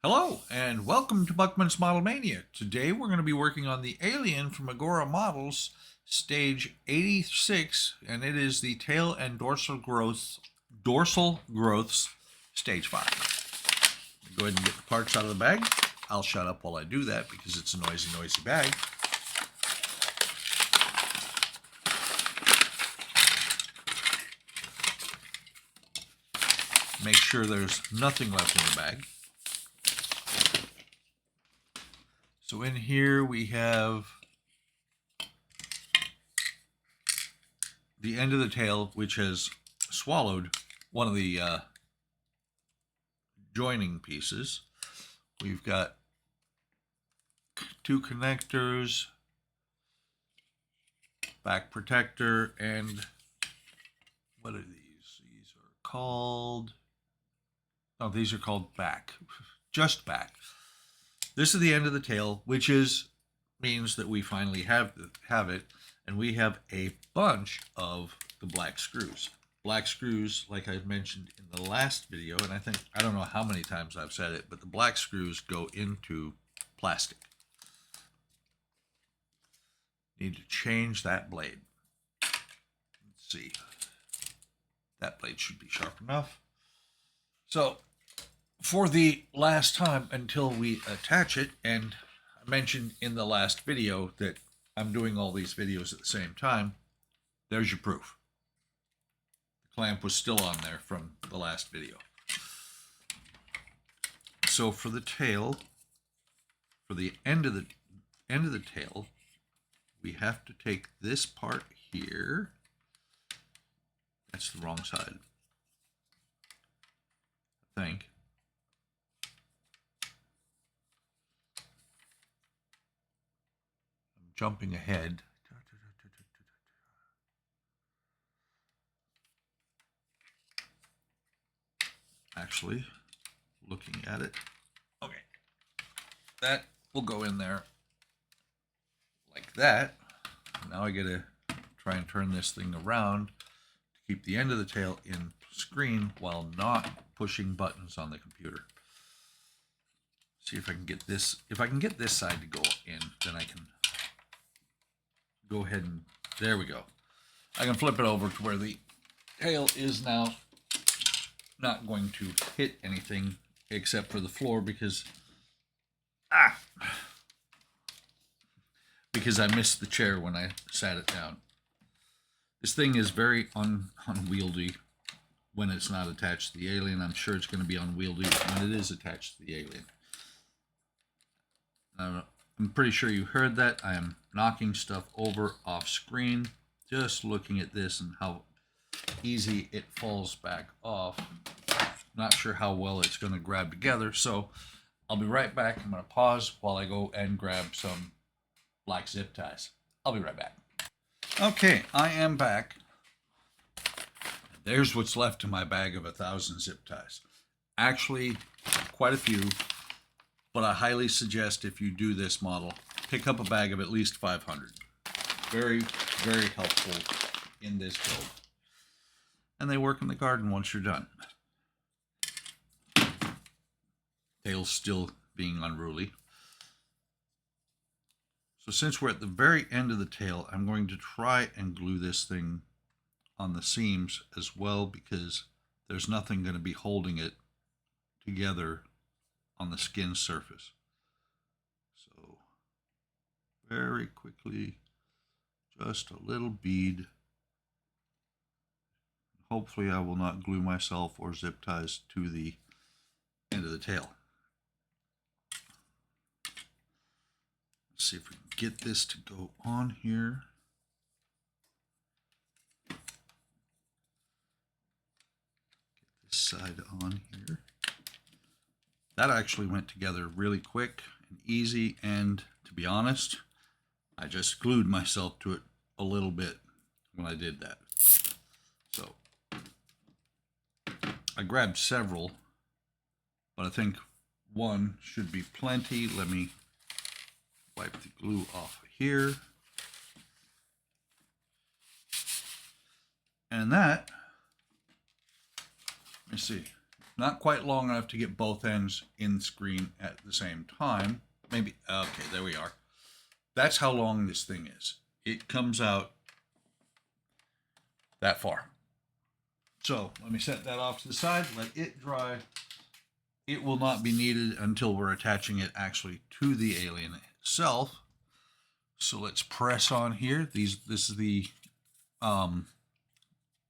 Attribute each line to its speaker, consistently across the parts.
Speaker 1: Hello and welcome to Buckman's Model Mania. Today we're going to be working on the Alien from Agora Models, stage 86, and it is the tail and dorsal growths, stage 5. Go ahead and get the parts out of the bag. I'll shut up while I do that because it's a noisy bag. Make sure there's nothing left in the bag. So in here we have the end of the tail, which has swallowed one of the joining pieces. We've got two connectors, back protector, and what are these? These are called, oh, these are called back, just back. This is the end of the tail, which means that we finally have it, and we have a bunch of the black screws. Black screws, like I mentioned in the last video, and I don't know how many times I've said it, but the black screws go into plastic. Need to change that blade. Let's see. That blade should be sharp enough. So, for the last time until we attach it, and I mentioned in the last video that I'm doing all these videos at the same time, there's your proof. The clamp was still on there from the last video. So for the tail, for the end of the tail, we have to take this part here. That's the wrong side, I think. Jumping ahead. Actually, looking at it. Okay. That will go in there like that. Now I gotta try and turn this thing around to keep the end of the tail in screen while not pushing buttons on the computer. See if I can get this. If I can get this side to go in, then I can go ahead and, there we go. I can flip it over to where the tail is now not going to hit anything except for the floor because I missed the chair when I sat it down. This thing is very unwieldy when it's not attached to the Alien. I'm sure it's going to be unwieldy when it is attached to the Alien. I'm pretty sure you heard that. I am knocking stuff over off screen, just looking at this and how easy it falls back off. Not sure how well it's going to grab together, so I'll be right back. I'm going to pause while I go and grab some black zip ties. I'll be right back. Okay, I am back. There's what's left in my bag of 1,000 zip ties. Actually, quite a few. But I highly suggest if you do this model, pick up a bag of at least 500. Very, very helpful in this build. And they work in the garden once you're done. Tail's still being unruly. So since we're at the very end of the tail, I'm going to try and glue this thing on the seams as well because there's nothing going to be holding it together on the skin surface. So very quickly, just a little bead. Hopefully I will not glue myself or zip ties to the end of the tail. Let's see if we can get this to go on here. Get this side on here. That actually went together really quick and easy, and to be honest, I just glued myself to it a little bit when I did that. So I grabbed several, but I think one should be plenty. Let me wipe the glue off of here. And that, let me see, Not quite long enough to get both ends in the screen at the same time. Maybe, okay, there we are. That's how long this thing is. It comes out that far. So let me set that off to the side, let it dry. It will not be needed until we're attaching it actually to the alien itself. So let's press on here. This is the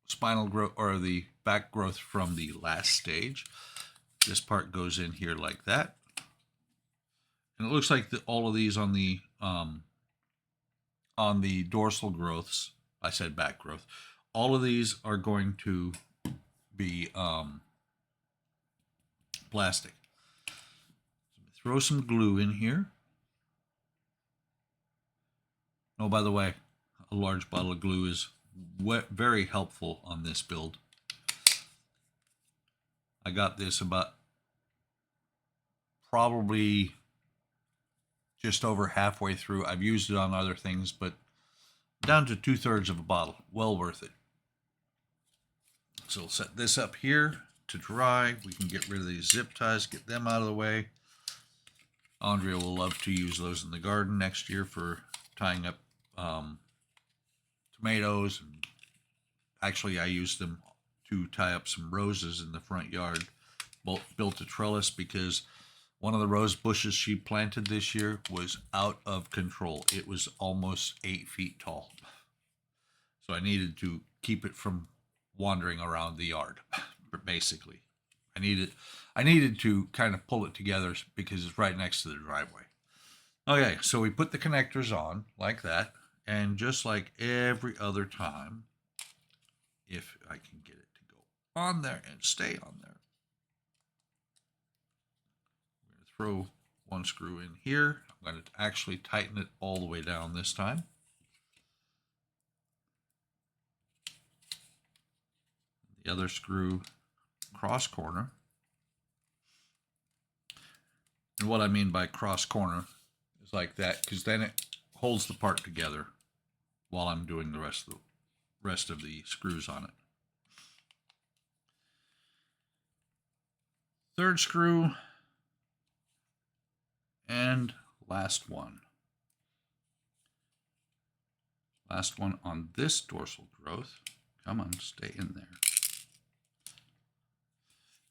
Speaker 1: spinal growth, or the back growth from the last stage. This part goes in here like that. And it looks like all of these on the dorsal growths, I said back growth, all of these are going to be plastic. Throw some glue in here. Oh, by the way, a large bottle of glue is very helpful on this build. I got this about probably just over halfway through. I've used it on other things, but down to 2/3 of a bottle. Well worth it. So we'll set this up here to dry. We can get rid of these zip ties, get them out of the way. Andrea will love to use those in the garden next year for tying up tomatoes. Actually, I used them to tie up some roses in the front yard. Built a trellis because one of the rose bushes she planted this year was out of control. It was almost 8 feet tall. So I needed to keep it from wandering around the yard, basically. I needed to kind of pull it together because it's right next to the driveway. Okay, so we put the connectors on like that, and just like every other time, if I can get it to go on there and stay on there, I'm going to throw one screw in here. I'm going to actually tighten it all the way down this time. The other screw cross corner. And what I mean by cross corner is like that, because then it holds the part together while I'm doing the rest of the screws on it. Third screw and last one. Last one on this dorsal growth. Come on, stay in there.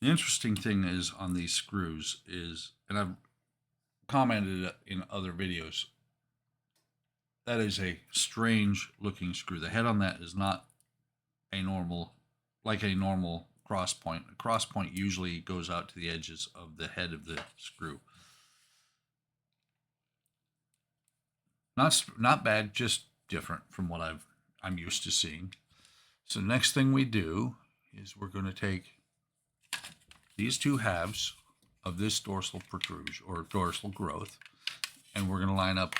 Speaker 1: The interesting thing is on these screws is, and I've commented in other videos, that is a strange looking screw. The head on that is not a normal cross point. A cross point usually goes out to the edges of the head of the screw. Not bad, just different from what I'm used to seeing. So next thing we do is we're going to take these two halves of this dorsal protrusion or dorsal growth, and we're going to line up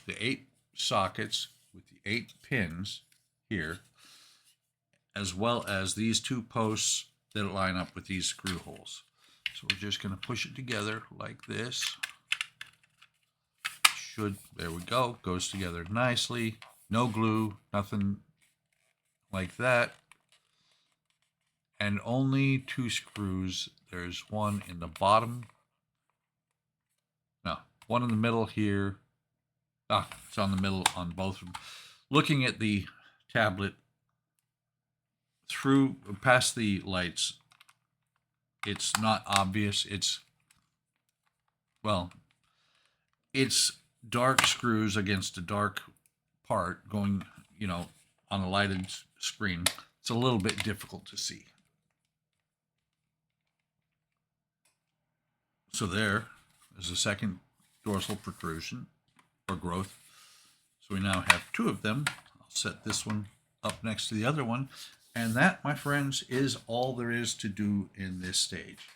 Speaker 1: the 8 sockets with the 8 pins here, as well as these 2 posts that line up with these screw holes. So we're just going to push it together like this. There we go, goes together nicely. No glue, nothing like that. And only 2 screws. There's one in the bottom. No, one in the middle here. It's on the middle on both of them. Looking at the tablet past the lights, it's not obvious. It's dark screws against a dark part going, on a lighted screen. It's a little bit difficult to see. So there is the second dorsal protrusion or growth. So we now have 2 of them. I'll set this one up next to the other one. And that, my friends, is all there is to do in this stage.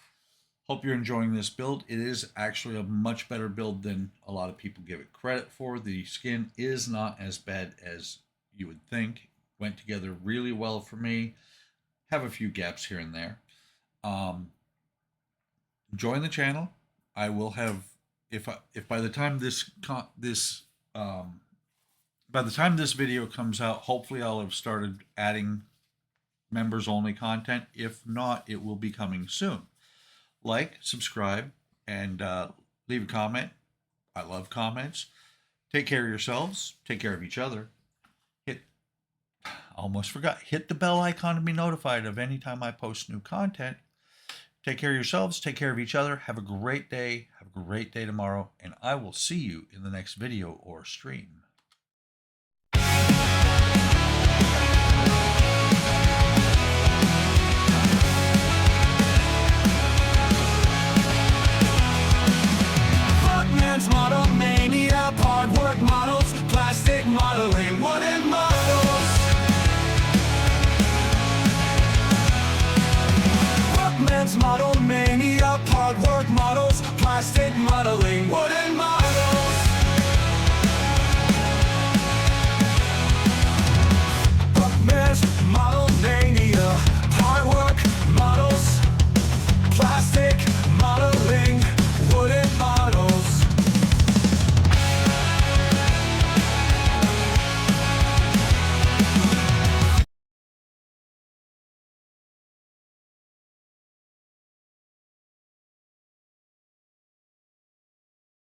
Speaker 1: Hope you're enjoying this build. It is actually a much better build than a lot of people give it credit for. The skin is not as bad as you would think. Went together really well for me. Have a few gaps here and there. Join the channel. I will have, if by the time this video comes out, hopefully I'll have started adding members only content. If not, it will be coming soon. Like, subscribe, and leave a comment. I love comments. Take care of yourselves. Take care of each other. Almost forgot. Hit the bell icon to be notified of any time I post new content. Take care of yourselves. Take care of each other. Have a great day. Have a great day tomorrow. And I will see you in the next video or stream.
Speaker 2: Buckman's Model Mania, hard work models, plastic modeling, wooden models. Buckman's Model Mania, hard work models, plastic modeling, wooden models.